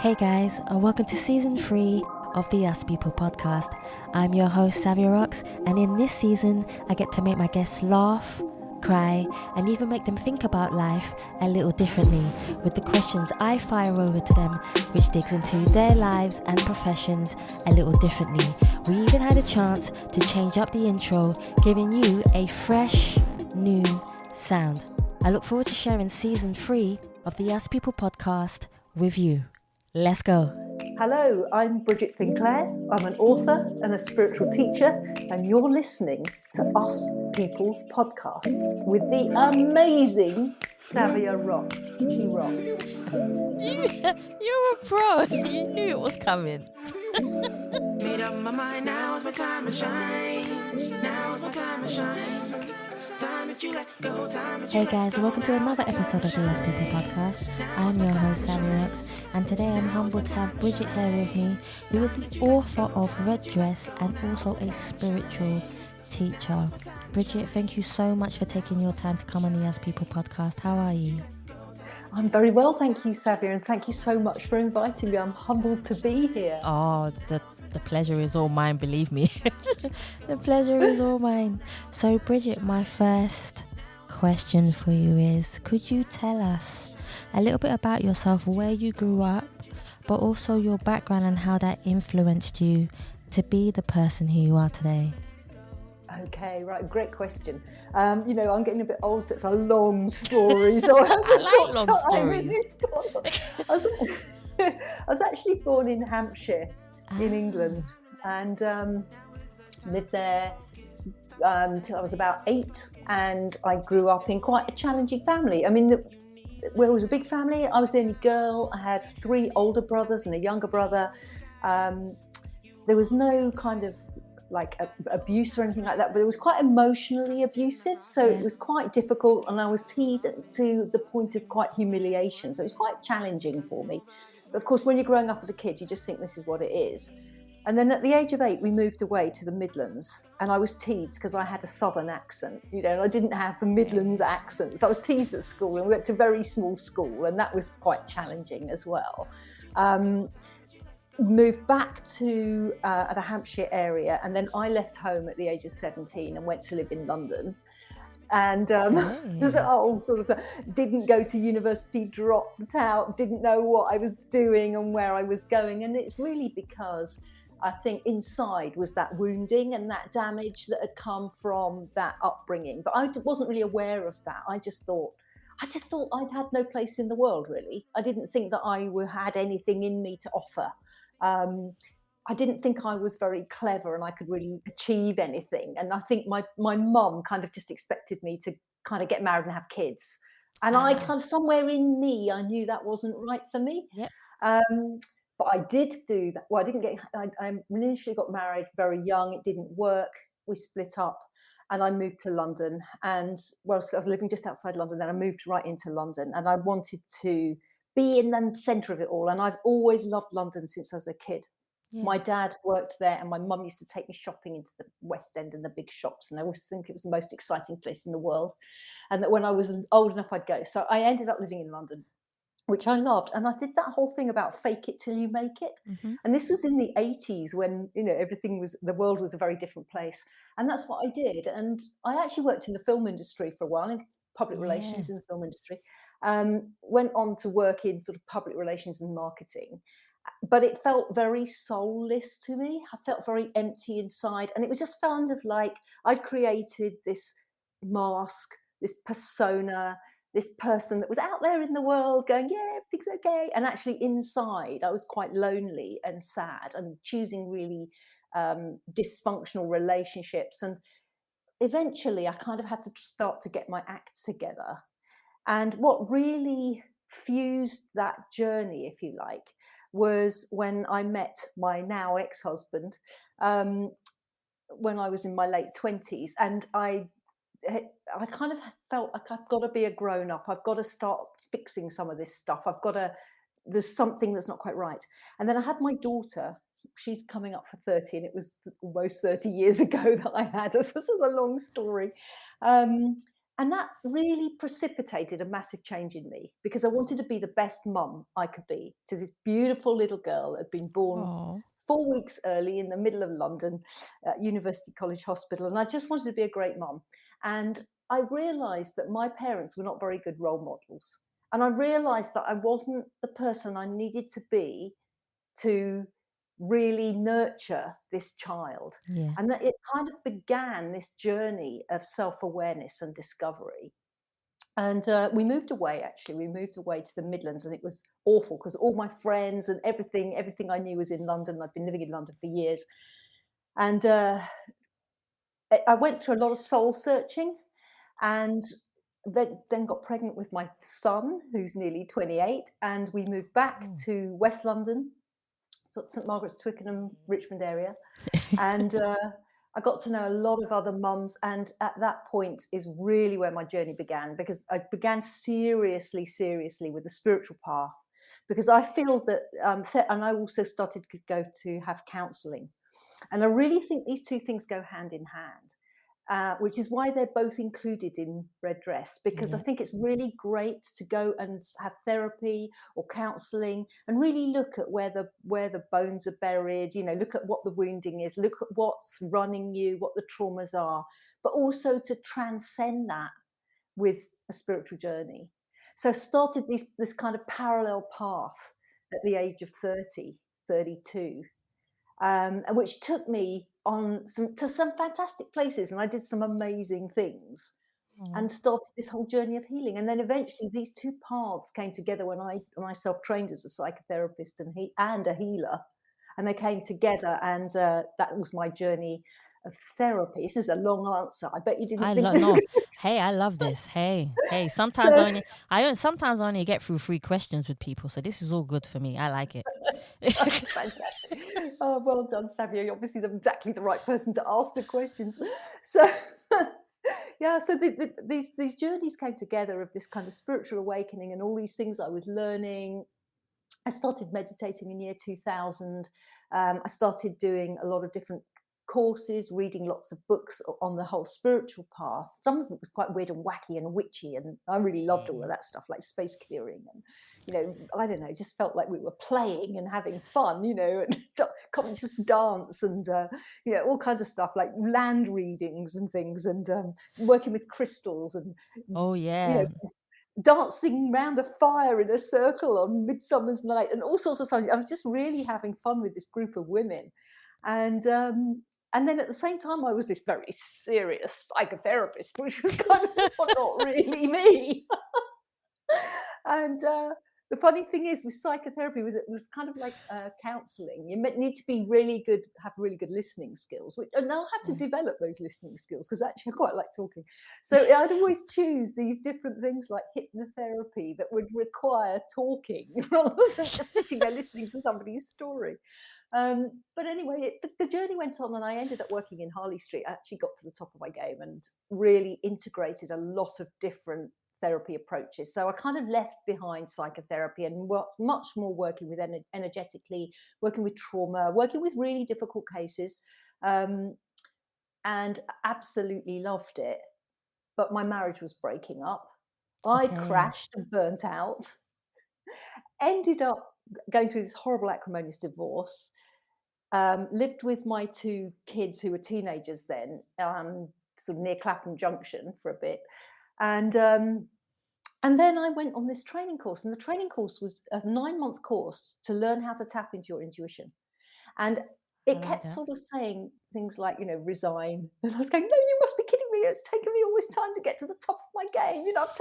Hey guys, and welcome to season 3 of the Us People podcast. I'm your host, Savia Rocks, and in this season, I get to make my guests laugh, cry, and even make them think about life a little differently with the questions I fire over to them, which digs into their lives and professions a little differently. We even had a chance to change up the intro, giving you a fresh, new sound. I look forward to sharing season 3 of the Us People podcast with you. Let's go. Hello, I'm Bridget Finklaire. I'm an author and a spiritual teacher, and you're listening to Us People podcast with the amazing Savia Rocks. She rocks. You're a pro. You knew it was coming. Made up my mind, now's my time to shine. Now's my time to shine. Time that you let go, time that you Hey guys, welcome to another episode of the Us People podcast. I'm your host, Sammy Rocks, and today I'm humbled to have Bridget here with me, who is the author of Red Dress and also a spiritual teacher. Bridget, thank you so much for taking your time to come on the Us People podcast. How are you? I'm very well, thank you, Savia, and thank you so much for inviting me. I'm humbled to be here. Oh, the pleasure is all mine, believe me. The pleasure is all mine. So, Bridget, my first question for you is, could you tell us a little bit about yourself, where you grew up, but also your background and how that influenced you to be the person who you are today? Okay, right, great question. I'm getting a bit old, so it's a long story. So I like long stories. I was actually born in Hampshire, in England, and lived there till I was about 8. And I grew up in quite a challenging family. I mean, it was a big family. I was the only girl. I had 3 older brothers and a younger brother. There was no kind of like abuse or anything like that, but it was quite emotionally abusive, so it was quite difficult, and I was teased to the point of quite humiliation, so it was quite challenging for me. But of course, when you're growing up as a kid, you just think this is what it is. And then at the age of 8, we moved away to the Midlands, and I was teased because I had a southern accent, and I didn't have the Midlands accent, so I was teased at school, and we went to a very small school, and that was quite challenging as well. Moved back to the Hampshire area, and then I left home at the age of 17 and went to live in London. And didn't go to university, dropped out, didn't know what I was doing and where I was going. And it's really because I think inside was that wounding and that damage that had come from that upbringing. But I wasn't really aware of that. I just thought I'd had no place in the world, really. I didn't think that I had anything in me to offer. I didn't think I was very clever and I could really achieve anything. And I think my mum kind of just expected me to kind of get married and have kids. And I kind of, somewhere in me, I knew that wasn't right for me. Yep. But I did do that. Well, I initially got married very young. It didn't work. We split up and I moved to London. And I was living just outside London. Then I moved right into London, and I wanted to be in the centre of it all. And I've always loved London since I was a kid. Yeah. My dad worked there, and my mum used to take me shopping into the West End and the big shops. And I always think it was the most exciting place in the world. And that when I was old enough, I'd go. So I ended up living in London, which I loved. And I did that whole thing about fake it till you make it. Mm-hmm. And this was in the 80s when, the world was a very different place. And that's what I did. And I actually worked in the film industry for a while, in public relations in the film industry. Went on to work in sort of public relations and marketing. But it felt very soulless to me. I felt very empty inside. And it was just kind of like I'd created this mask, this persona, this person that was out there in the world going, yeah, everything's okay. And actually inside, I was quite lonely and sad and choosing really dysfunctional relationships. And eventually, I kind of had to start to get my act together. And what really fused that journey, if you like, was when I met my now ex-husband when I was in my late 20s. And I kind of felt like I've got to be a grown-up. I've got to start fixing some of this stuff. There's something that's not quite right. And then I had my daughter. She's coming up for 30, and it was almost 30 years ago that I had her. So this is a long story. And that really precipitated a massive change in me because I wanted to be the best mum I could be to this beautiful little girl that had been born Oh, 4 weeks early in the middle of London at University College Hospital. And I just wanted to be a great mum. And I realized that my parents were not very good role models. And I realized that I wasn't the person I needed to be to really nurture this child. yeah. And that it kind of began this journey of self-awareness and discovery. And we moved away, actually. We moved away to the Midlands, and it was awful because all my friends and everything I knew was in London. I'd been living in London for years. And I went through a lot of soul searching, and then got pregnant with my son, who's nearly 28, and we moved back Oh. to West London, sort of St Margaret's, Twickenham, Richmond area. And I got to know a lot of other mums, and at that point is really where my journey began, because I began seriously with the spiritual path, because I feel that, and I also started to go to have counselling, and I really think these two things go hand in hand. Which is why they're both included in Red Dress, because I Yeah. think it's really great to go and have therapy or counselling and really look at where the bones are buried, look at what the wounding is, look at what's running you, what the traumas are, but also to transcend that with a spiritual journey. So I started this kind of parallel path at the age of 30, 32, which took me on to some fantastic places, and I did some amazing things Oh. and started this whole journey of healing. And then eventually these two paths came together when I self-trained as a psychotherapist and a healer, and they came together, and that was my journey of therapy. This is a long answer. I bet you didn't I think love this was no. going to. Hey, I love this. Hey. So Sometimes I only get through 3 questions with people, so this is all good for me. I like it. fantastic. Oh, well done, Savio. You're obviously exactly the right person to ask the questions. So, yeah, so these journeys came together of this kind of spiritual awakening and all these things I was learning. I started meditating in year 2000. I started doing a lot of different courses, reading lots of books on the whole spiritual path. Some of it was quite weird and wacky and witchy, and I really loved all of that stuff, like space clearing and, I don't know, it just felt like we were playing and having fun, and conscious dance and, all kinds of stuff like land readings and things, and working with crystals and, Oh you know, yeah. dancing round a fire in a circle on Midsummer's Night and all sorts of stuff. I was just really having fun with this group of women. And then at the same time, I was this very serious psychotherapist, which was kind of not really me. And the funny thing is, with psychotherapy, it was kind of like counselling. You need to be really good, have really good listening skills, and I'll have to develop those listening skills because actually I quite like talking. So I'd always choose these different things like hypnotherapy that would require talking rather than just sitting there listening to somebody's story. But anyway, the journey went on, and I ended up working in Harley Street. I actually got to the top of my game and really integrated a lot of different therapy approaches. So I kind of left behind psychotherapy and was much more working with energetically, working with trauma, working with really difficult cases, and absolutely loved it. But my marriage was breaking up. I Okay. crashed and burnt out, ended up going through this horrible acrimonious divorce. Lived with my two kids who were teenagers then, sort of near Clapham Junction for a bit, and then I went on this training course, and the training course was a 9-month course to learn how to tap into your intuition. And I it like kept that. sort of saying things like, resign. And I was going, no, you must be kidding me. It's taken me all this time to get to the top of my game. I've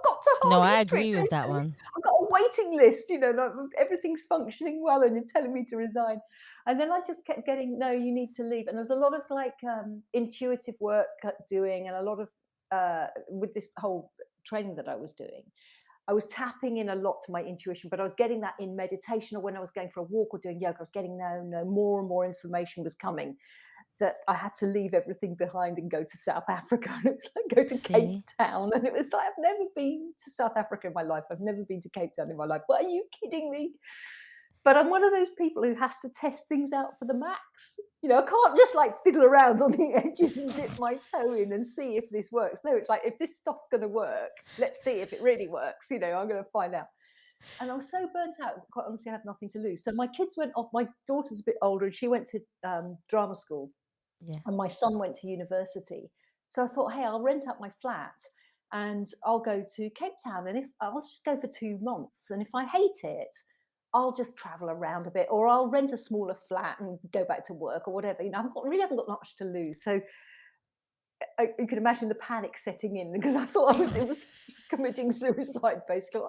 got to No, Harley I Street. agree with that one. I've got a waiting list, like, everything's functioning well, and you're telling me to resign. And then I just kept getting, no, you need to leave. And there was a lot of like intuitive work doing, and a lot of with this whole training that I was doing. I was tapping in a lot to my intuition, but I was getting that in meditation or when I was going for a walk or doing yoga. I was getting no, more and more information was coming that I had to leave everything behind and go to South Africa. And it was like go to Cape See? Town. And it was like, I've never been to South Africa in my life. I've never been to Cape Town in my life. What, are you kidding me? But I'm one of those people who has to test things out for the max. You know, I can't just like fiddle around on the edges and dip my toe in and see if this works. No, it's like, if this stuff's going to work, let's see if it really works. You know, I'm going to find out. And I was so burnt out, quite honestly, I had nothing to lose. So my kids went off. My daughter's a bit older and she went to drama school, Yeah. and my son went to university. So I thought, hey, I'll rent out my flat and I'll go to Cape Town. And if I'll just go for 2 months. And if I hate it, I'll just travel around a bit, or I'll rent a smaller flat and go back to work or whatever. You know, really haven't got much to lose. So you can imagine the panic setting in, because I thought it was committing suicide basically.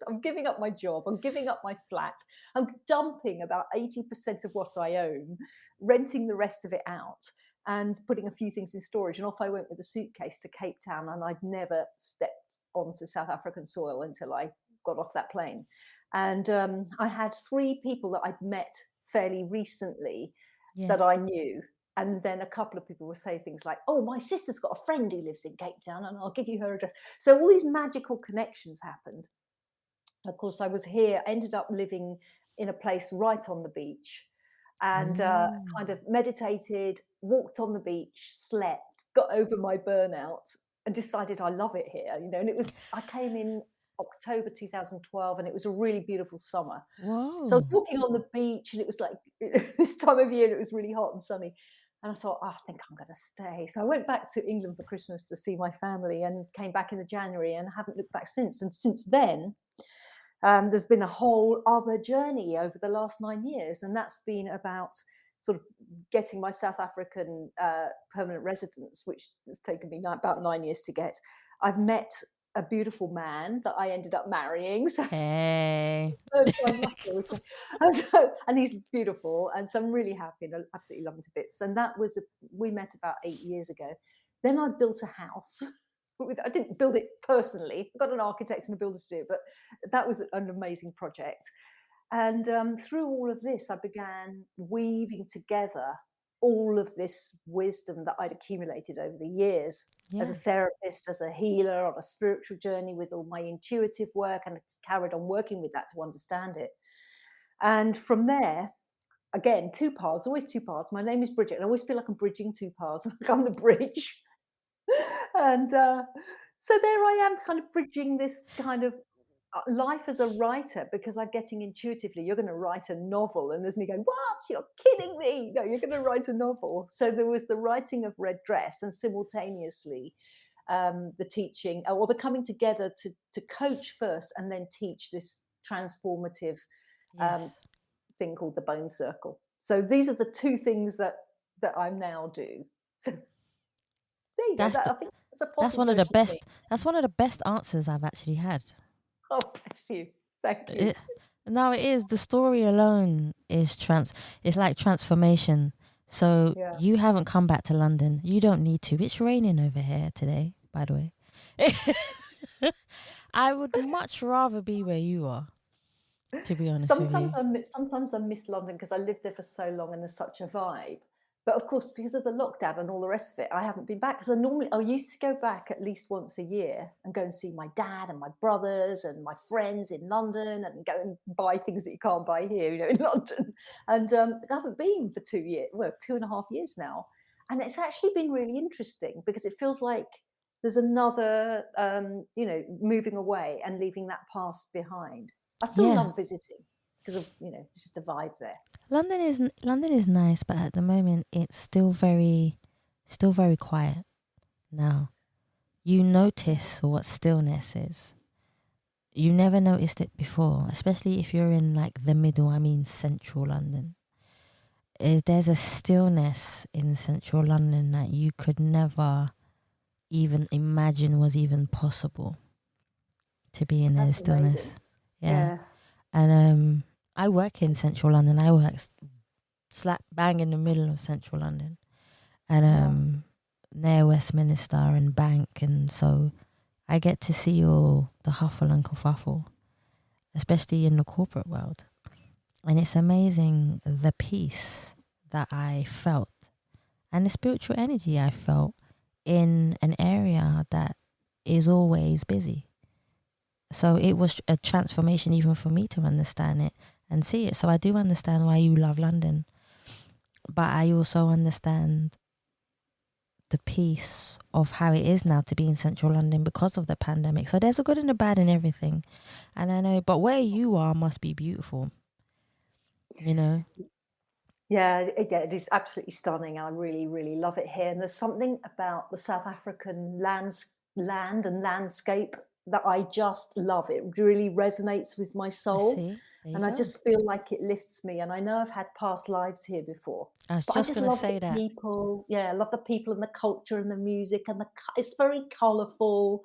I'm giving up my job, I'm giving up my flat, I'm dumping about 80% of what I own, renting the rest of it out, and putting a few things in storage. And off I went with a suitcase to Cape Town, and I'd never stepped onto South African soil until I got off that plane. And I had 3 people that I'd met fairly recently that I knew. And then a couple of people would say things like, oh, my sister's got a friend who lives in Cape Town and I'll give you her address. So all these magical connections happened. Of course, I was here, ended up living in a place right on the beach, and kind of meditated, walked on the beach, slept, got over my burnout, and decided I love it here. You know, and I came in October 2012, and it was a really beautiful summer. Whoa. So I was walking on the beach, and it was like this time of year, and it was really hot and sunny. And I thought, I think I'm going to stay. So I went back to England for Christmas to see my family, and came back in the January, and haven't looked back since. And since then, there's been a whole other journey over the last 9 years. And that's been about sort of getting my South African permanent residence, which has taken me about 9 years to get. I've met a beautiful man that I ended up marrying. So Hey. and he's beautiful, and so I'm really happy and I absolutely love him to bits. And we met about 8 years ago. Then I built a house. I didn't build it personally. I got an architect and a builder to do it, but that was an amazing project. And through all of this, I began weaving together all of this wisdom that I'd accumulated over the years as a therapist, as a healer, on a spiritual journey with all my intuitive work, and it's carried on working with that to understand it. And from there, again, 2 paths, always 2 paths. My name is Bridget, and I always feel like I'm bridging 2 paths. I'm the bridge. And so there I am, kind of bridging this kind of life as a writer, because I'm getting intuitively, you're going to write a novel. And there's me going, what? You're kidding me. No, you're going to write a novel. So there was the writing of Red Dress, and simultaneously the teaching, or the coming together to coach first and then teach this transformative thing called the Bone Circle. So these are the 2 things that I now do. So there you go. I think that's one of the best. That's one of the best answers I've actually had. Oh, bless you. Thank you. No, it is. The story alone is it's like transformation. So you haven't come back to London. You don't need to. It's raining over here today, by the way. I would much rather be where you are, to be honest with you. Sometimes I miss London because I lived there for so long and there's such a vibe. But of course, because of the lockdown and all the rest of it, I haven't been back. Because I used to go back at least once a year and go and see my dad and my brothers and my friends in London, and go and buy things that you can't buy here, you know, in London. And I haven't been for 2 years, well, 2.5 years now. And it's actually been really interesting, because it feels like there's another, you know, moving away and leaving that past behind. I still love visiting, because of, you know, it's just a vibe there. London is nice, but at the moment it's still very quiet. Now, you notice what stillness is. You never noticed it before, especially if you're in like the middle, central London. There's a stillness in central London that you could never even imagine was even possible, to be in that stillness. Amazing. Yeah. And I work in central London. I work slap bang in the middle of central London, and near Westminster and Bank, and so I get to see all the huffle and kerfuffle, especially in the corporate world. And it's amazing the peace that I felt and the spiritual energy I felt in an area that is always busy. So it was a transformation even for me to understand it and see it. So I do understand why you love London, but I also understand the peace of how it is now to be in central London because of the pandemic. So there's a good and a bad in everything. And I know, but where you are must be beautiful, you know? Yeah, it is absolutely stunning. I really, really love it here. And there's something about the South African land and landscape that I just love. It really resonates with my soul. See, there you And I go. just feel like it lifts me. And I know I've had past lives here before, I was but I just just going to love the say that. people. Yeah, I love the people and the culture and the music and it's very colourful.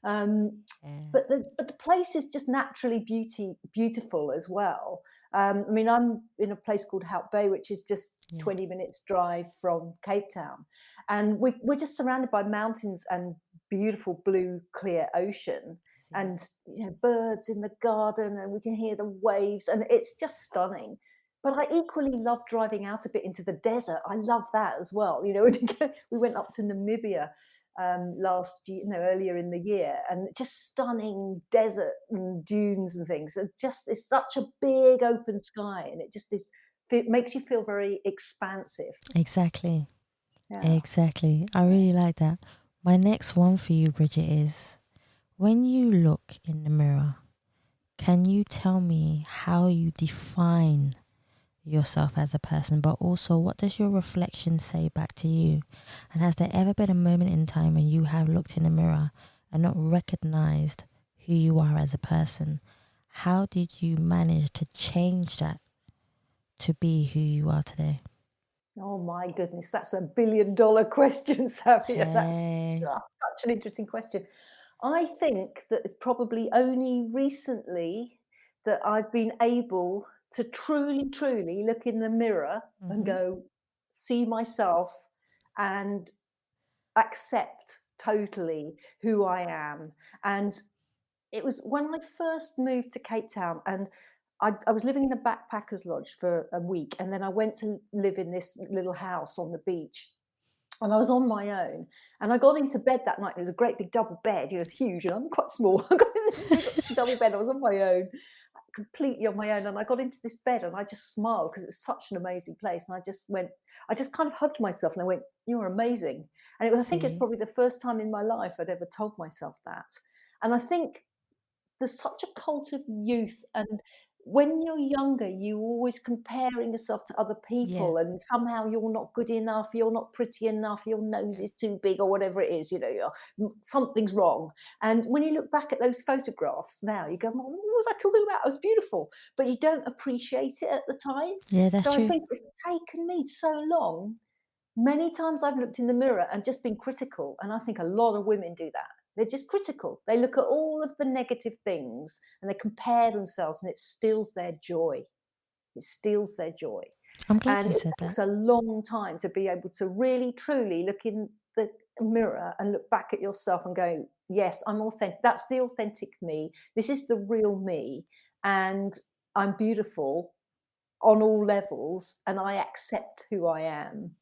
Um, Yeah. but the place is just naturally beautiful as well. I mean, I'm in a place called Hout Bay, which is just Yeah. 20 minutes drive from Cape Town, and we're just surrounded by mountains and beautiful blue, clear ocean, See. and birds in the garden, and we can hear the waves, and it's just stunning. But I equally love driving out a bit into the desert. I love that as well. We went up to Namibia last year, earlier in the year, and just stunning desert and dunes and things. It's such a big open sky, and it makes you feel very expansive. Exactly. Yeah. Exactly. I really like that. My next one for you, Bridget, is when you look in the mirror, can you tell me how you define yourself as a person, but also what does your reflection say back to you? And has there ever been a moment in time when you have looked in the mirror and not recognized who you are as a person? How did you manage to change that to be who you are today? Oh my goodness, that's a $1 billion question, Savia. That's Hey. just such an interesting question. I think that it's probably only recently that I've been able to truly, truly look in the mirror and go, see myself and accept totally who I am. And it was when I first moved to Cape Town, and I was living in a backpackers lodge for a week, and then I went to live in this little house on the beach. And I was on my own, and I got into bed that night. It was a great big double bed. It was huge, and I'm quite small. I got in this big double bed. I was on my own, completely on my own, and I got into this bed, and I just smiled because it's such an amazing place. And I just kind of hugged myself, and I went, "You're amazing." And I think it's See? probably the first time in my life I'd ever told myself that. And I think there's such a cult of youth, and when you're younger you're always comparing yourself to other Yeah. people, and somehow you're not good enough, you're not pretty enough, your nose is too big, or whatever it is, something's wrong. And when you look back at those photographs now, you go, what was I talking about? I was beautiful, but you don't appreciate it at the time. Yeah, that's So I true. think it's taken me so long. Many times I've looked in the mirror and just been critical, and I think a lot of women do that. They're just critical. They look at all of the negative things and they compare themselves, and it steals their joy. It steals their joy. I'm glad And you it said that. takes a long time to be able to really, truly look in the mirror and look back at yourself and go, yes, I'm authentic. That's the authentic me. This is the real me. And I'm beautiful on all levels, and I accept who I am,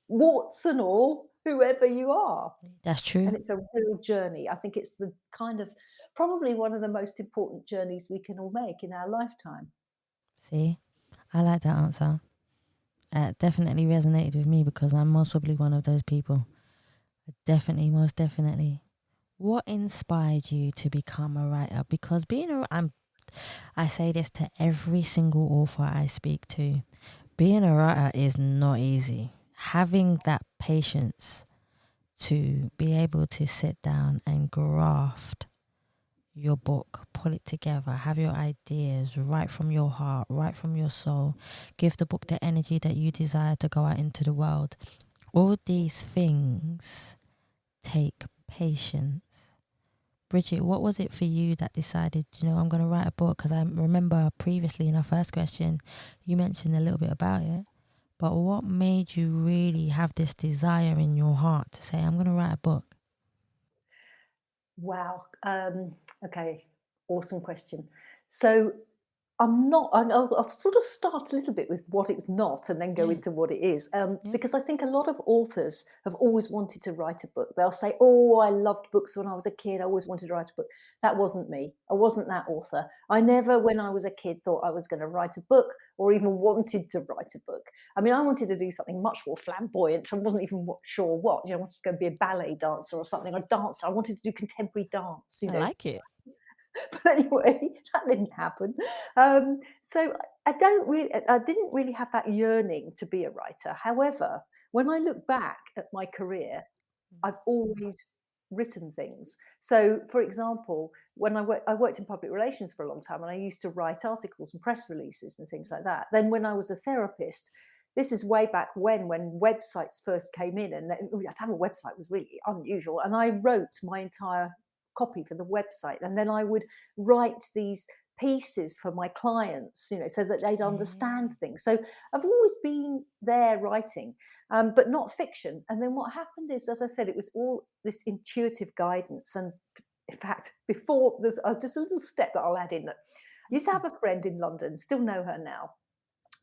warts and all, whoever you are. That's true. And it's a real journey. I think it's the kind of probably one of the most important journeys we can all make in our lifetime. See? I like that answer. Definitely resonated with me because I'm most probably one of those people. Definitely, most definitely. What inspired you to become a writer? Because I say this to every single author I speak to. Being a writer is not easy. Having that patience to be able to sit down and graft your book, pull it together, have your ideas, write from your heart, write from your soul, give the book the energy that you desire to go out into the world. All these things take patience. Bridget, what was it for you that decided, I'm going to write a book? Because I remember previously in our first question, you mentioned a little bit about it. But what made you really have this desire in your heart to say, I'm going to write a book? Wow. Okay. Awesome question. So I'll sort of start a little bit with what it's not and then go Yeah. into what it is. Yeah. Because I think a lot of authors have always wanted to write a book. They'll say, oh, I loved books when I was a kid. I always wanted to write a book. That wasn't me. I wasn't that author. I never, when I was a kid, thought I was going to write a book or even wanted to write a book. I mean, I wanted to do something much more flamboyant. I wasn't even sure what. I wanted to go be a ballet dancer or something, or dancer. I wanted to do contemporary dance, I like it. But anyway, that didn't happen. So I didn't really have that yearning to be a writer. However, when I look back at my career, I've always written things. So, for example, when I worked in public relations for a long time, and I used to write articles and press releases and things like that. Then, when I was a therapist, this is way back when websites first came in, and to have a website was really unusual. And I wrote my entire copy for the website, and then I would write these pieces for my clients, so that they'd understand things. So I've always been there writing, but not fiction. And then what happened is, as I said, it was all this intuitive guidance. And in fact, before there's just a little step that I'll add in. That I used to have a friend in London, still know her now.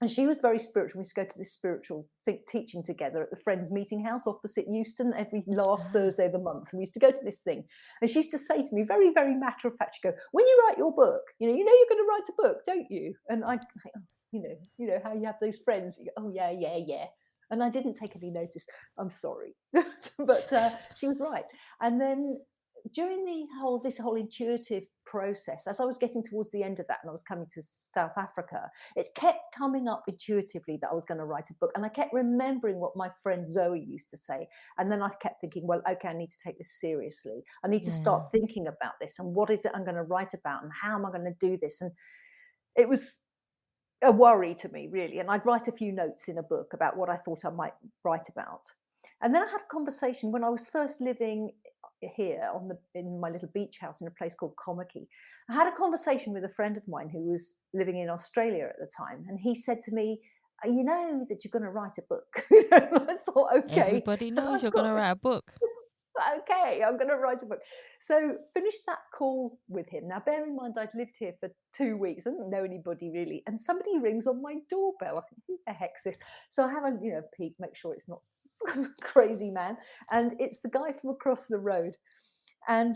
And she was very spiritual. We used to go to this spiritual teaching together at the Friends Meeting House opposite Euston every last Thursday of the month. And we used to go to this thing. And she used to say to me, very, very matter of fact, she'd go, when you write your book, you know you're going to write a book, don't you? And I'd say, oh, you know how you have those friends. You go, oh, yeah, yeah, yeah. And I didn't take any notice. I'm sorry. But she was right. And then during this whole intuitive process, as I was getting towards the end of that and I was coming to South Africa, it kept coming up intuitively that I was going to write a book. And I kept remembering what my friend Zoe used to say. And then I kept thinking, well, okay, I need to take this seriously. I need to start thinking about this, and what is it I'm going to write about, and how am I going to do this? And it was a worry to me, really. And I'd write a few notes in a book about what I thought I might write about. And then I had a conversation when I was first living here in my little beach house in a place called Komaki. I had a conversation with a friend of mine who was living in Australia at the time, and he said to me, you know that you're going to write a book. And I thought, okay. Everybody knows you're going to write a book. Okay, I'm going to write a book. So finished that call with him. Now, bear in mind, I'd lived here for 2 weeks. I didn't know anybody really. And somebody rings on my doorbell. I think, who the heck's this? So I have a, peek, make sure it's not some crazy man. And it's the guy from across the road. And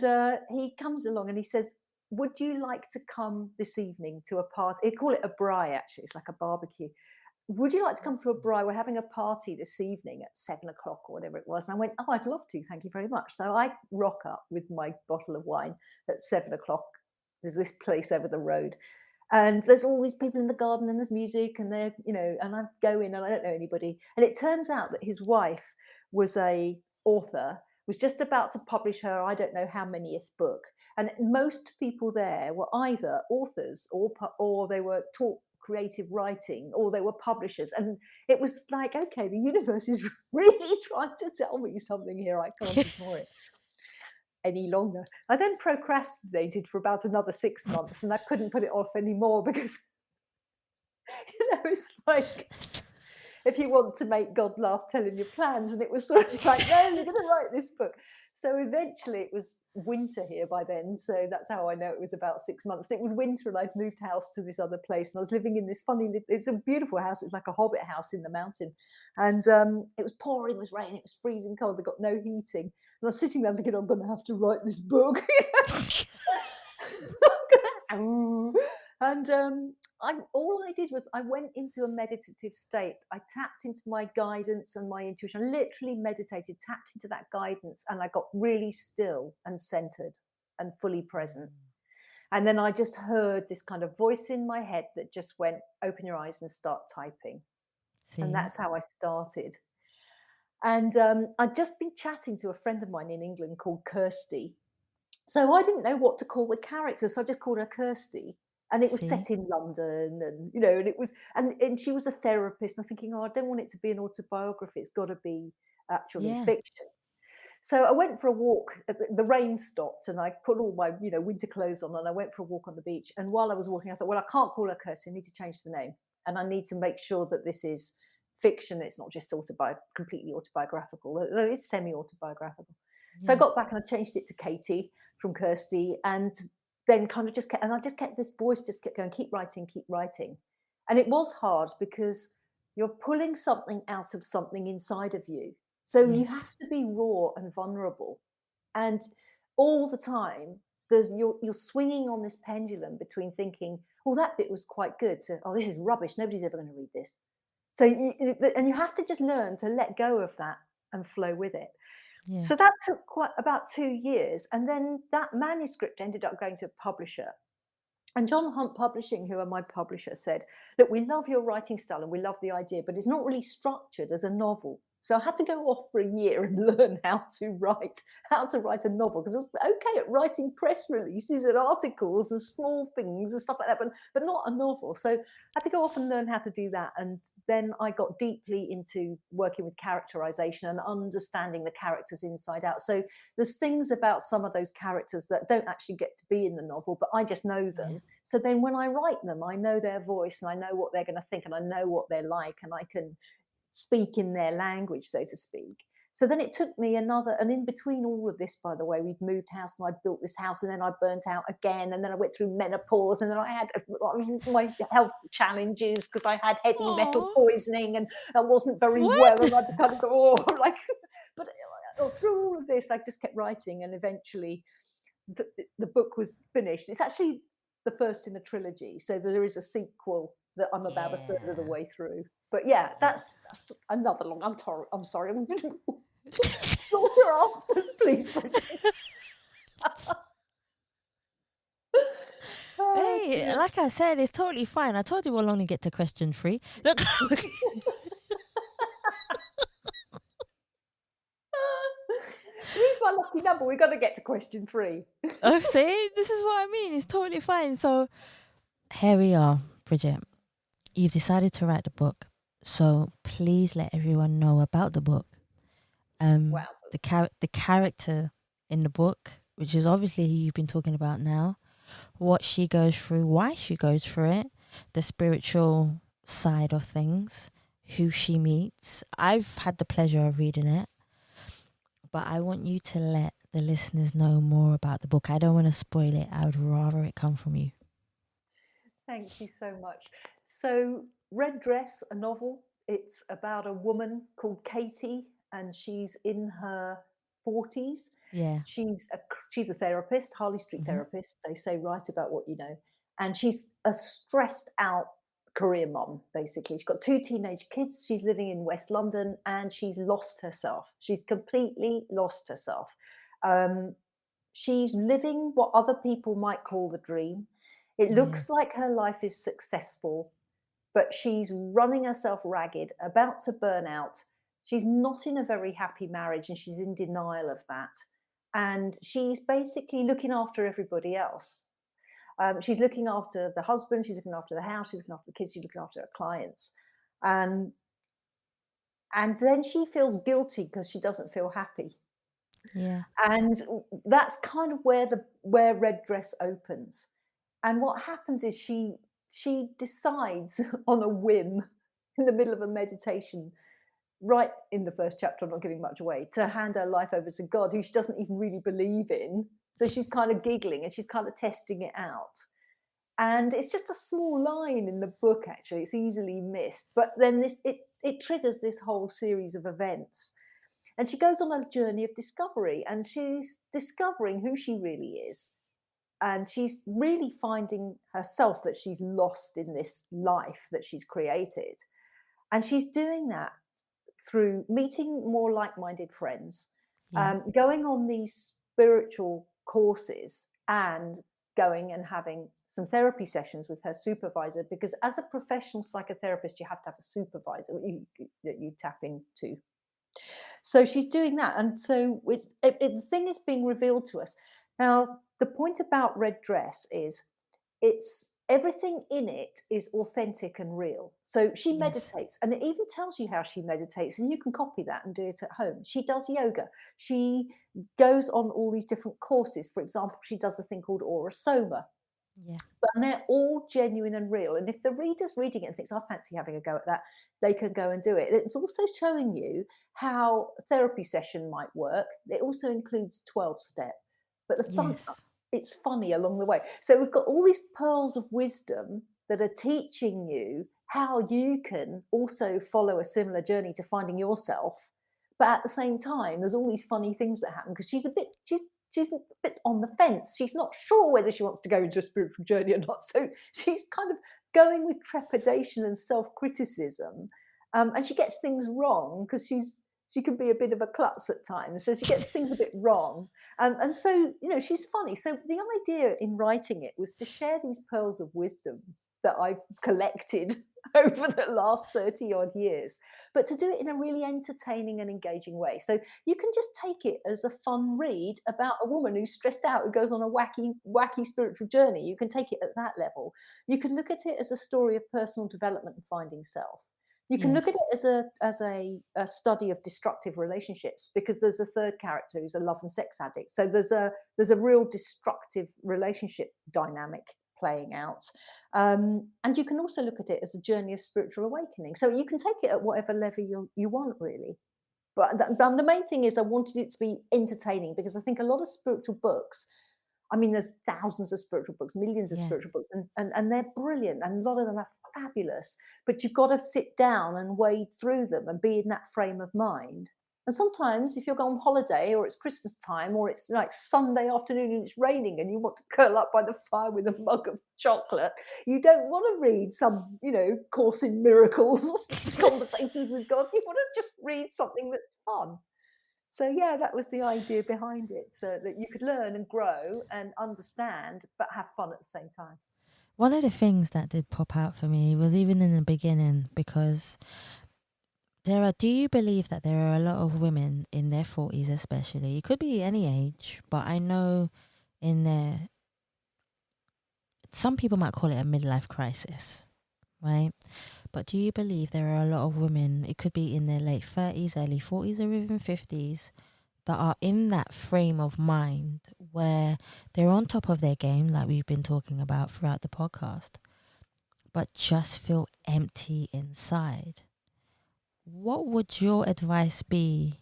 he comes along and he says, would you like to come this evening to a party? They call it a braai, actually. It's like a barbecue. Would you like to come to a braai? We're having a party this evening at 7 o'clock or whatever it was. And I went, oh, I'd love to. Thank you very much. So I rock up with my bottle of wine at 7 o'clock. There's this place over the road. And there's all these people in the garden, and there's music, and they're, and I go in and I don't know anybody. And it turns out that his wife was a author, was just about to publish her, I don't know how manyth book. And most people there were either authors or they were taught creative writing, or they were publishers. And it was like, okay, the universe is really trying to tell me something here. I can't ignore it any longer. I then procrastinated for about another 6 months, and I couldn't put it off anymore because it's like, if you want to make God laugh, tell him your plans. And it was sort of like, no, you're going to write this book. So eventually it was winter here by then. So that's how I know it was about 6 months. It was winter, and I'd moved house to this other place. And I was living in this it's a beautiful house. It was like a hobbit house in the mountain. And it was pouring, it was raining, it was freezing cold. They got no heating. And I was sitting there thinking, I'm going to have to write this book. And all I did was I went into a meditative state. I tapped into my guidance and my intuition. I literally meditated, tapped into that guidance, and I got really still and centered and fully present. And then I just heard this kind of voice in my head that just went, open your eyes and start typing. And that's how I started. And I'd just been chatting to a friend of mine in England called Kirsty. So I didn't know what to call the character, so I just called her Kirsty. And it was set in London, and and it was, and she was a therapist. And I'm thinking, oh, I don't want it to be an autobiography. It's got to be actually fiction. So I went for a walk. The rain stopped, and I put all my winter clothes on, and I went for a walk on the beach. And while I was walking, I thought, well, I can't call her Kirsty. I need to change the name, and I need to make sure that this is fiction. It's not just completely autobiographical. Though it's semi-autobiographical. So I got back and I changed it to Katie from Kirsty, and then kind of just kept, and I just kept, this voice just kept going, keep writing, keep writing. And it was hard because you're pulling something out of something inside of you. So you Yes. have to be raw and vulnerable. And all the time, you're swinging on this pendulum between thinking, oh, that bit was quite good, to, oh, this is rubbish, nobody's ever going to read this. So and you have to just learn to let go of that and flow with it. Yeah. So that took about 2 years, and then that manuscript ended up going to a publisher. And John Hunt Publishing, who are my publisher, said, look, we love your writing style and we love the idea, but it's not really structured as a novel. So I had to go off for a year and learn how to write a novel, because I was okay at writing press releases and articles and small things and stuff like that, but not a novel. So I had to go off and learn how to do that. And then I got deeply into working with characterization and understanding the characters inside out. So there's things about some of those characters that don't actually get to be in the novel, but I just know them. Yeah. So then when I write them, I know their voice and I know what they're going to think and I know what they're like, and I can speak in their language, so to speak. So then it took me and in between all of this, by the way, we'd moved house and I built this house, and then I burnt out again, and then I went through menopause, and then I had my health challenges because I had heavy metal Aw. poisoning and I wasn't very What? well, and I kind of go, oh, like, but through all of this, I just kept writing, and eventually the book was finished. It's actually the first in a trilogy, so there is a sequel that I'm about a third of the way through. But yeah, that's another long. I'm sorry. Shorter answers, please, Bridget. Oh, Hey, dear. like I said, it's totally fine. I told you we'll only get to question 3. Look. Three's my lucky number. We've got to get to question 3. Oh, see, this is what I mean. It's totally fine. So here we are, Bridget. You've decided to write the book. So please let everyone know about the book. Wow. The character in the book, which is obviously who you've been talking about now, what she goes through, why she goes through it, the spiritual side of things, who she meets. I've had the pleasure of reading it, but I want you to let the listeners know more about the book. I don't want to spoil it. I would rather it come from you. Thank you so much. So, Red Dress, a novel. It's about a woman called Katie, and she's in her 40s. Yeah. She's a therapist, Harley Street therapist. They say write about what you know, and she's a stressed out career mom. Basically, she's got 2 teenage kids. She's living in West London, and she's lost herself. She's completely lost herself. She's living what other people might call the dream. It Yeah. looks like her life is successful, but she's running herself ragged, about to burn out. She's not in a very happy marriage, and she's in denial of that. And she's basically looking after everybody else. She's looking after the husband, she's looking after the house, she's looking after the kids, she's looking after her clients. And then she feels guilty because she doesn't feel happy. Yeah. And that's kind of where Red Dress opens. And what happens is she decides on a whim in the middle of a meditation, right in the first chapter, I'm not giving much away, to hand her life over to God, who she doesn't even really believe in. So she's kind of giggling and she's kind of testing it out. And it's just a small line in the book, actually. It's easily missed. But then it triggers this whole series of events. And she goes on a journey of discovery, and she's discovering who she really is. And she's really finding herself, that she's lost in this life that she's created. And she's doing that through meeting more like-minded friends, Yeah. going on these spiritual courses, and going and having some therapy sessions with her supervisor, because as a professional psychotherapist, you have to have a supervisor that you tap into. So she's doing that. And so the thing is being revealed to us. Now, the point about Red Dress is it's everything in it is authentic and real. So she Yes. meditates, and it even tells you how she meditates, and you can copy that and do it at home. She does yoga. She goes on all these different courses. For example, she does a thing called Aura Soma. Yeah. And they're all genuine and real. And if the reader's reading it and thinks, I fancy having a go at that, they can go and do it. It's also showing you how a therapy session might work. It also includes 12-step. But the fun, Yes. it's funny along the way. So we've got all these pearls of wisdom that are teaching you how you can also follow a similar journey to finding yourself. But at the same time, there's all these funny things that happen because she's a bit on the fence. She's not sure whether she wants to go into a spiritual journey or not. So she's kind of going with trepidation and self-criticism. And she gets things wrong because she can be a bit of a klutz at times. So she gets things a bit wrong. And so, she's funny. So the idea in writing it was to share these pearls of wisdom that I've collected over the last 30 odd years, but to do it in a really entertaining and engaging way. So you can just take it as a fun read about a woman who's stressed out, who goes on a wacky spiritual journey. You can take it at that level. You can look at it as a story of personal development and finding self. You can look at Yes. it as a study of destructive relationships, because there's a third character who's a love and sex addict. So there's a real destructive relationship dynamic playing out. And you can also look at it as a journey of spiritual awakening. So you can take it at whatever level you want, really. But the main thing is I wanted it to be entertaining, because I think a lot of spiritual books, I mean, there's thousands of spiritual books, millions of Yeah. spiritual books, and they're brilliant, and a lot of them are fabulous. But you've got to sit down and wade through them and be in that frame of mind. And sometimes, if you're going on holiday, or it's Christmas time, or it's like Sunday afternoon and it's raining, and you want to curl up by the fire with a mug of chocolate, you don't want to read some, Course in Miracles, Conversations with God. You want to just read something that's fun. So yeah, that was the idea behind it, so that you could learn and grow and understand, but have fun at the same time. One of the things that did pop out for me was even in the beginning, because do you believe that there are a lot of women in their 40s, especially, it could be any age, but I know some people might call it a midlife crisis, right? But do you believe there are a lot of women, it could be in their late 30s, early 40s, or even 50s, that are in that frame of mind where they're on top of their game, like we've been talking about throughout the podcast, but just feel empty inside? What would your advice be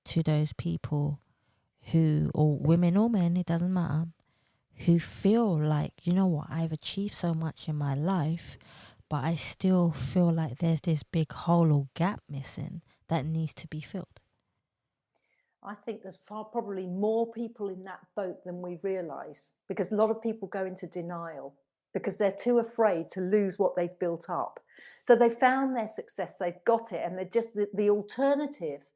to those people who, or women or men, it doesn't matter, who feel like, you know what, I've achieved so much in my life, but I still feel like there's this big hole or gap missing that needs to be filled? I think there's probably more people in that boat than we realise, because a lot of people go into denial because they're too afraid to lose what they've built up. So they found their success, they've got it, and they're just the alternative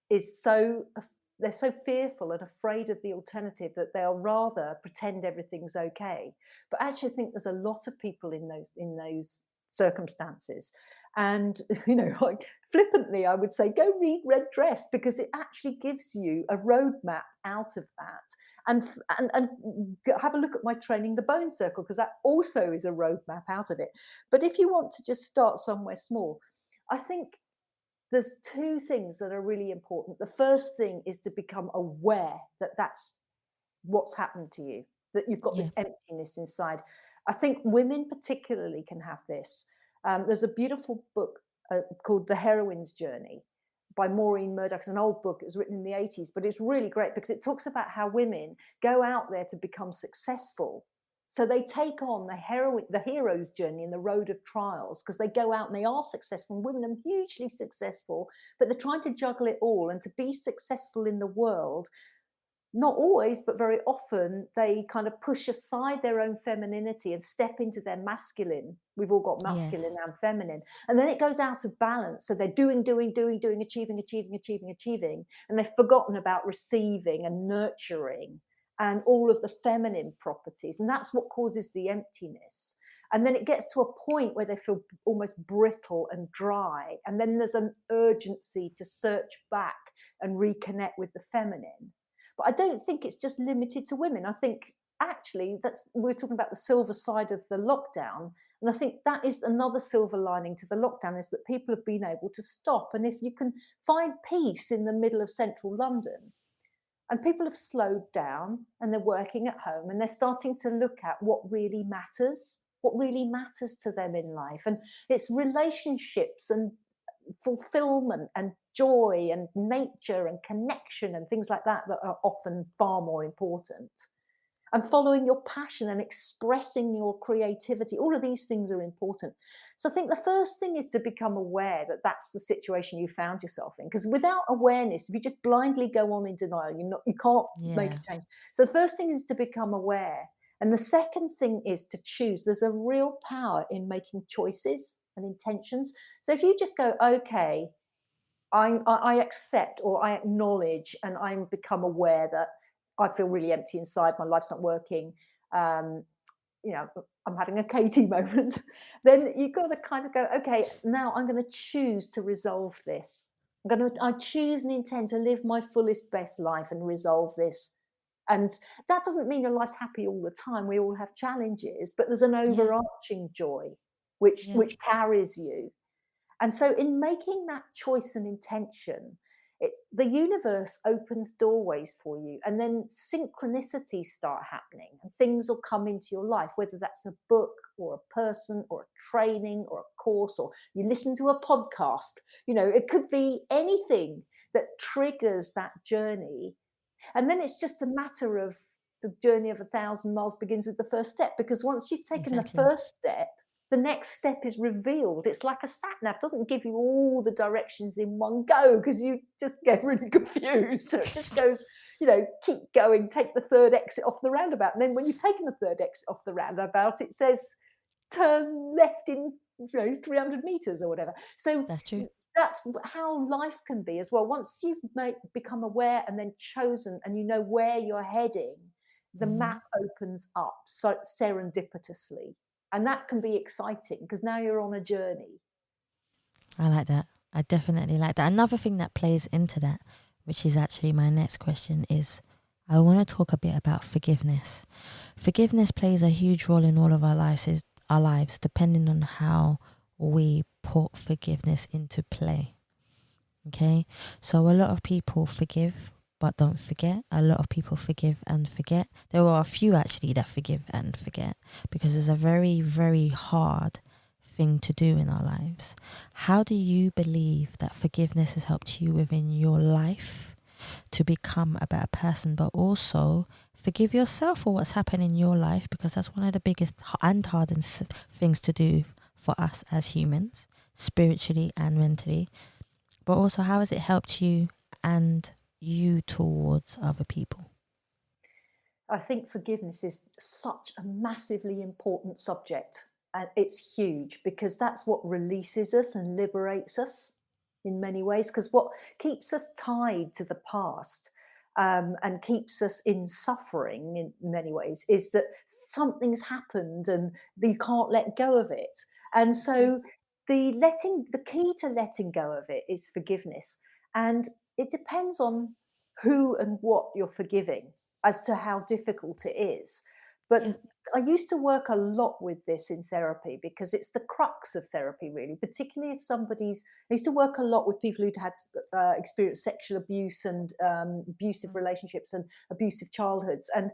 is they're so fearful and afraid of the alternative that they'll rather pretend everything's okay. But actually, I think there's a lot of people in those circumstances. And like, flippantly, I would say go read Red Dress, because it actually gives you a roadmap out of that. And have a look at my training, the Bone Circle, because that also is a roadmap out of it. But if you want to just start somewhere small, I think there's two things that are really important. The first thing is to become aware that that's what's happened to you, that you've got Yeah. this emptiness inside. I think women particularly can have this. There's a beautiful book called The Heroine's Journey by Maureen Murdoch. It's an old book. It was written in the 80s, but it's really great because it talks about how women go out there to become successful. So they take on the hero's journey in the road of trials, because they go out and they are successful. And women are hugely successful, but they're trying to juggle it all. And to be successful in the world, not always, but very often, they kind of push aside their own femininity and step into their masculine. We've all got masculine Yes. and feminine. And then it goes out of balance. So they're doing, achieving. And they've forgotten about receiving and nurturing and all of the feminine properties. And that's what causes the emptiness. And then it gets to a point where they feel almost brittle and dry. And then there's an urgency to search back and reconnect with the feminine. But I don't think it's just limited to women. I think actually we're talking about the silver side of the lockdown. And I think that is another silver lining to the lockdown, is that people have been able to stop. And if you can find peace in the middle of central London, and people have slowed down and they're working at home and they're starting to look at what really matters to them in life. And it's relationships and fulfillment and joy and nature and connection and things like that that are often far more important. and following your passion and expressing your creativity. All of these things are important. So I think the first thing is to become aware that that's the situation you found yourself in. Because without awareness, if you just blindly go on in denial, you can't make Yeah. a change. So the first thing is to become aware. And the second thing is to choose. There's a real power in making choices and intentions. So if you just go, okay, I accept or I acknowledge and I become aware that I feel really empty inside, my life's not working, um, I'm having a Katie moment, then you've got to kind of go, okay, now I'm going to choose to resolve this. I choose and intend to live my fullest, best life and resolve this. And that doesn't mean your life's happy all the time. We all have challenges, but there's an Yeah. overarching joy which Yeah. which carries you. And so, in making that choice and intention, the universe opens doorways for you, and then synchronicities start happening, and things will come into your life, whether that's a book or a person or a training or a course, or you listen to a podcast. It could be anything that triggers that journey. And then it's just a matter of the journey of 1,000 miles begins with the first step, because once you've taken the Exactly. first step, the next step is revealed. It's like a sat nav. It doesn't give you all the directions in one go because you just get really confused. So it just goes, keep going, take the third exit off the roundabout. And then when you've taken the third exit off the roundabout, it says turn left in 300 meters or whatever. So That's true. that's how life can be as well. Once you've become aware and then chosen and you know where you're heading, the map opens up so serendipitously. And that can be exciting because now you're on a journey. I like that. I definitely like that. Another thing that plays into that, which is actually my next question, is I want to talk a bit about forgiveness. Forgiveness plays a huge role in all of our lives, depending on how we put forgiveness into play. Okay, so a lot of people forgive but don't forget. A lot of people forgive and forget. There are a few actually that forgive and forget because it's a very, very hard thing to do in our lives. How do you believe that forgiveness has helped you within your life to become a better person, but also forgive yourself for what's happened in your life, because that's one of the biggest and hardest things to do for us as humans, spiritually and mentally. But also, how has it helped you and you towards other people? I think forgiveness is such a massively important subject, and it's huge because that's what releases us and liberates us in many ways. Because what keeps us tied to the past and keeps us in suffering in many ways is that something's happened and you can't let go of it. And so the key to letting go of it is forgiveness, and it depends on who and what you're forgiving as to how difficult it is. But Yeah. I used to work a lot with this in therapy because it's the crux of therapy, really, particularly if I used to work a lot with people who'd had experienced sexual abuse and abusive relationships and abusive childhoods. And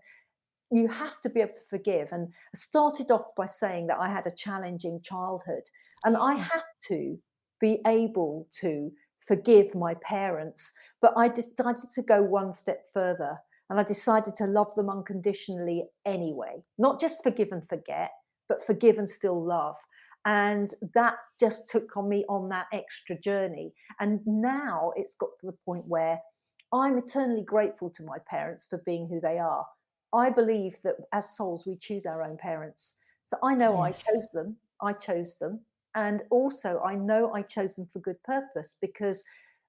you have to be able to forgive. And I started off by saying that I had a challenging childhood, and I Yeah. had to be able to forgive my parents. But I decided to go one step further, and I decided to love them unconditionally anyway. Not just forgive and forget, but forgive and still love. And that just took on me on that extra journey. And now it's got to the point where I'm eternally grateful to my parents for being who they are. I believe that as souls, we choose our own parents. So I know I Yes. chose them. I chose them. And also, I know I chose them for good purpose because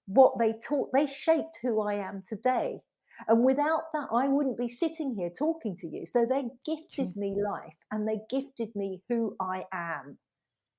what they taught, they shaped who I am today. And without that, I wouldn't be sitting here talking to you. So they True. gifted me life and they gifted me who I am,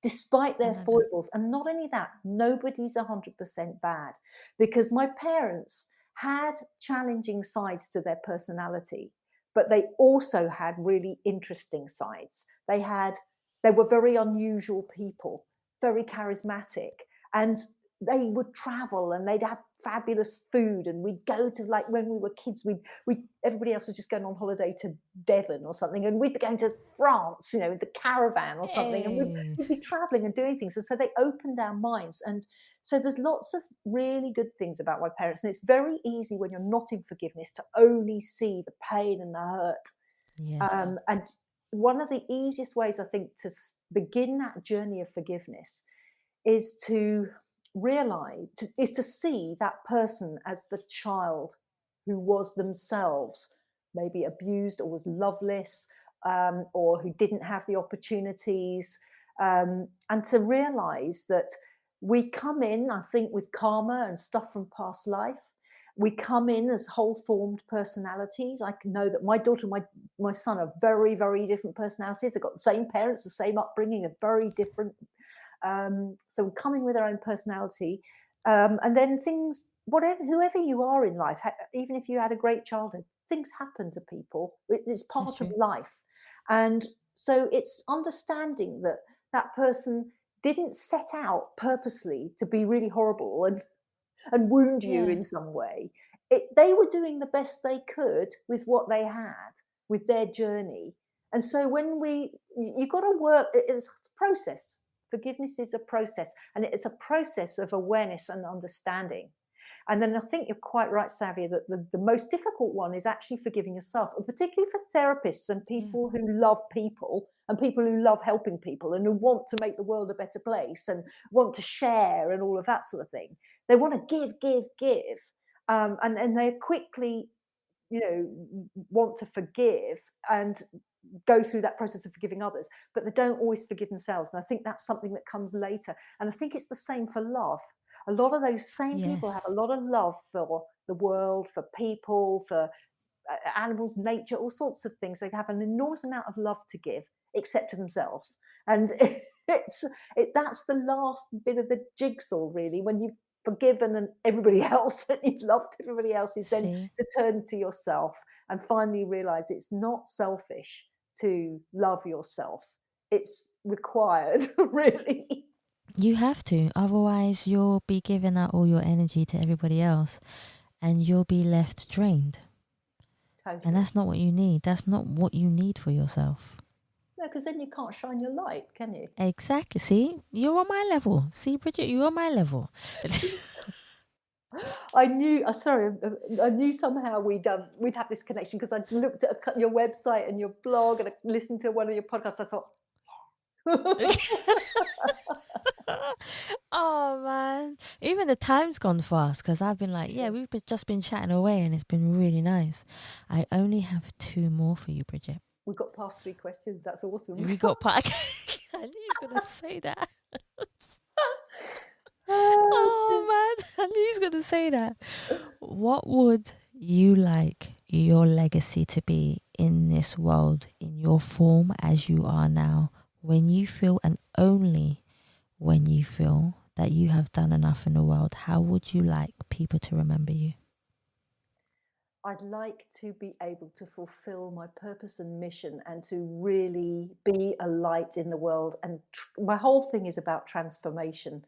despite I their like that. foibles. And not only that, nobody's 100% bad, because my parents had challenging sides to their personality, but they also had really interesting sides. They were very unusual people, very charismatic, and they would travel and they'd have fabulous food, and we'd go to, like, when we were kids, we everybody else was just going on holiday to Devon or something, and we'd be going to France, with the caravan or something, and Hey. we'd be traveling and doing things. And so they opened our minds. And so there's lots of really good things about my parents. And it's very easy when you're not in forgiveness to only see the pain and the hurt. Yes. And one of the easiest ways, I think, to begin that journey of forgiveness is to realize, is to see that person as the child who was themselves maybe abused or was loveless, or who didn't have the opportunities, and to realize that we come in, I think, with karma and stuff from past life. We come in as whole formed personalities. I can know that my daughter and my son are very, very different personalities. They've got the same parents, the same upbringing, are very different. So we're coming with our own personality. And then things, whatever, whoever you are in life, even if you had a great childhood, things happen to people. It's That's part of true. life. And so it's understanding that that person didn't set out purposely to be really horrible and wound you Yeah. in some way. They were doing the best they could with what they had, with their journey. And so when you've got to work, it's a process. Forgiveness is a process, and it's a process of awareness and understanding. And then I think you're quite right, Savia, that the most difficult one is actually forgiving yourself, and particularly for therapists and Yeah. people who love people and people who love helping people and who want to make the world a better place and want to share and all of that sort of thing. They want to give. And they quickly, want to forgive and go through that process of forgiving others, but they don't always forgive themselves. And I think that's something that comes later. And I think it's the same for love. A lot of those same people have a Yes. lot of love for the world, for people, for animals, nature, all sorts of things. They have an enormous amount of love to give, except to themselves. And that's the last bit of the jigsaw, really, when you've forgiven and everybody else and you've loved everybody else, is then See, to turn to yourself and finally realize it's not selfish to love yourself. It's required, really. you have to. Otherwise, you'll be giving out all your energy to everybody else and you'll be left drained. And Totally. that's not what you need. That's not what you need for yourself. No, because then you can't shine your light, can you? Exactly. See, you're on my level. See, Bridget, you're on my level. I knew. Sorry, I knew somehow we'd have this connection because I'd looked at your website and your blog and I listened to one of your podcasts. I thought, Oh man, even the time's gone fast because I've been like, yeah, we've just been chatting away and it's been really nice. I only have 2 more for you, Bridget. we got past 3 questions. That's awesome. We got part. I knew he was gonna say that. Oh, Oh man, I knew he was gonna say that. What would you like your legacy to be in this world, in your form as you are now, when you feel, and only when you feel, that you have done enough in the world? How would you like people to remember you? I'd like to be able to fulfill my purpose and mission and to really be a light in the world. And my whole thing is about transformation.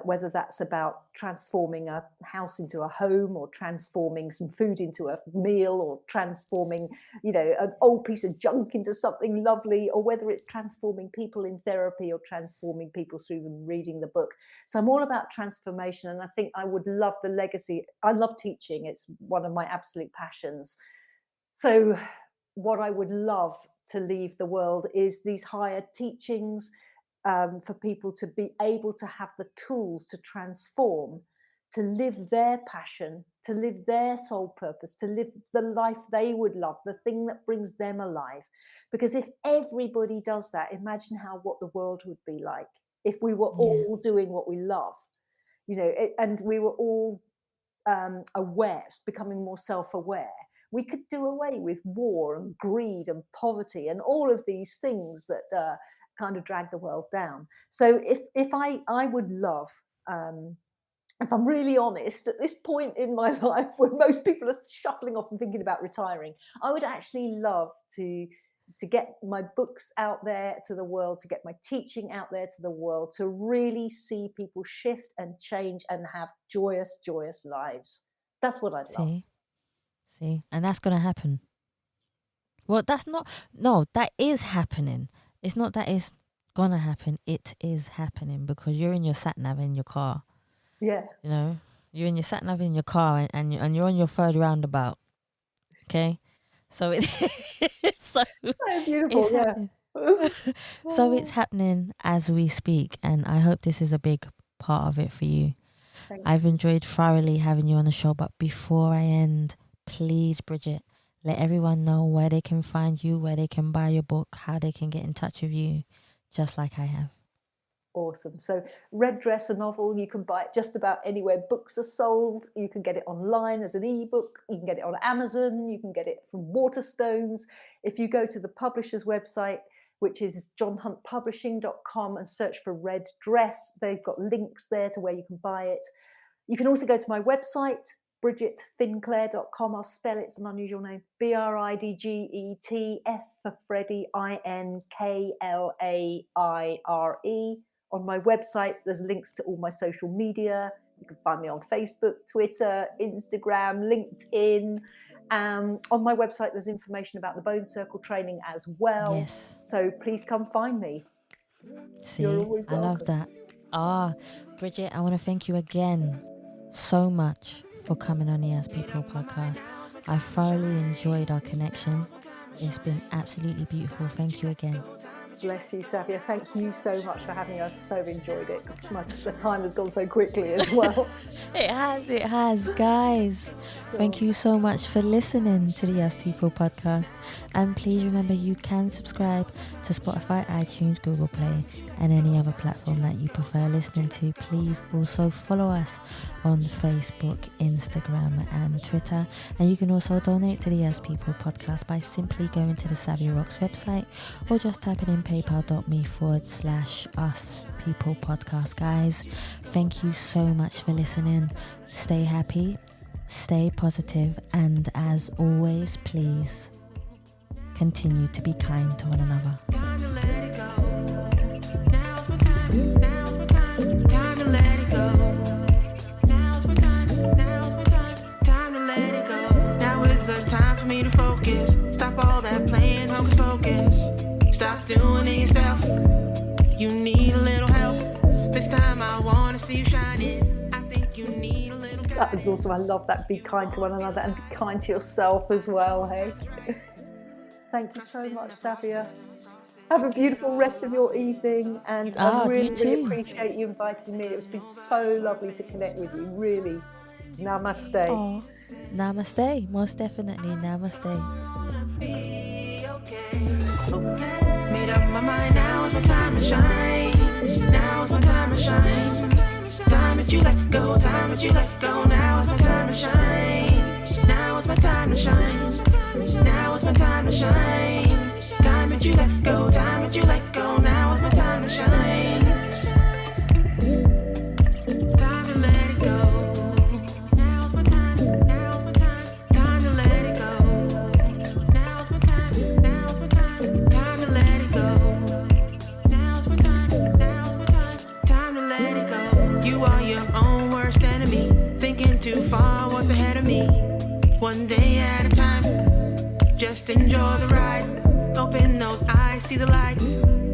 Whether that's about transforming a house into a home or transforming some food into a meal or transforming, an old piece of junk into something lovely, or whether it's transforming people in therapy or transforming people through them reading the book. So I'm all about transformation. And I think I would love the legacy. I love teaching. It's one of my absolute passions. So what I would love to leave the world is these higher teachings, for people to be able to have the tools to transform, to live their passion, to live their soul purpose, to live the life they would love, the thing that brings them alive. Because if everybody does that, imagine what the world would be like if we were Yeah. all doing what we love, and we were all aware, becoming more self-aware. We could do away with war and greed and poverty and all of these things that kind of drag the world down. So if I would love, if I'm really honest, at this point in my life where most people are shuffling off and thinking about retiring, I would actually love to get my books out there to the world, to get my teaching out there to the world, to really see people shift and change and have joyous, joyous lives. That's what I'd love. See, and that's gonna happen. Well, that's not. No, that is happening. It's not that it's gonna happen. It is happening because you're in your sat nav in your car. Yeah. You're in your sat nav in your car, and you're on your third roundabout. Okay, so it's So beautiful. it's happening. So it's happening as we speak, and I hope this is a big part of it for you. I've enjoyed thoroughly having you on the show, but before I end, please, Bridget, let everyone know where they can find you, where they can buy your book, how they can get in touch with you, just like I have. Awesome. So Red Dress, a novel, you can buy it just about anywhere books are sold. You can get it online as an ebook. You can get it on Amazon. You can get it from Waterstones. If you go to the publisher's website, which is johnhuntpublishing.com, and search for Red Dress, they've got links there to where you can buy it. You can also go to my website, bridgetfinklaire.com. I'll spell it, it's an unusual name. BRIDGET, F for Freddie, INKLAIRE. On my website, there's links to all my social media. You can find me on Facebook, Twitter, Instagram, LinkedIn. On my website, there's information about the Bone Circle training as well. Yes. So please come find me. See, You're always welcome. I love that. Bridget, I want to thank you again so much for coming on the As People podcast. I thoroughly enjoyed our connection. It's been absolutely beautiful. Thank you again. Bless you, Savia. Thank you so much for having us. So enjoyed it. The time has gone so quickly as well. It has. Guys, thank you so much for listening to the As People podcast. And please remember, you can subscribe to Spotify, iTunes, Google Play, and any other platform that you prefer listening to. Please also follow us on Facebook, Instagram, and Twitter. And you can also donate to the As People podcast by simply going to the Savvy Rocks website or just typing in paypal.me/Us People podcast. Guys, thank you so much for listening. Stay happy, stay positive, and as always, please continue to be kind to one another. Time to let it go. Now's my time. Now's my time. Time to let it go. Now's my time. Now's my time. Time to let it go. Now is the time for me to focus. Stop all that playing hocus pocus. Stop doing it yourself. You need a little help. This time I want to see you shining. I think you need a little guidance. That was awesome. I love that. Be kind to one another and be kind to yourself as well, hey? Thank you so much, Savia. Have a beautiful rest of your evening, and I really appreciate you inviting me. It's been so lovely to connect with you, really. Namaste. Oh, namaste, most definitely, namaste. Made up my mind, now is my time to shine. Now is my time to shine. Time that you let go, time that you let go. Now is my time to shine. Now is my time to shine. Now is my time to shine. Time that you let go, time that you let go. Now is my time to shine. Time to let it go. Now is my time. Now is my time. Time to let it go. Now is my time. Now is my time. Time to let it go. Now is my time. Now is my time. Time to let it go. You are your own worst enemy. Thinking too far, what's ahead of me? One day at a time. Just enjoy the ride. Open those eyes, see the light.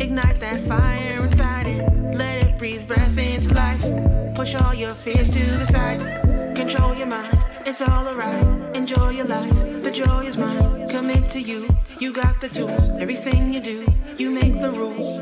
Ignite that fire inside it. Let it breathe breath into life. Push all your fears to the side. Control your mind, it's all alright. Enjoy your life, the joy is mine. Commit to you, you got the tools. Everything you do, you make the rules.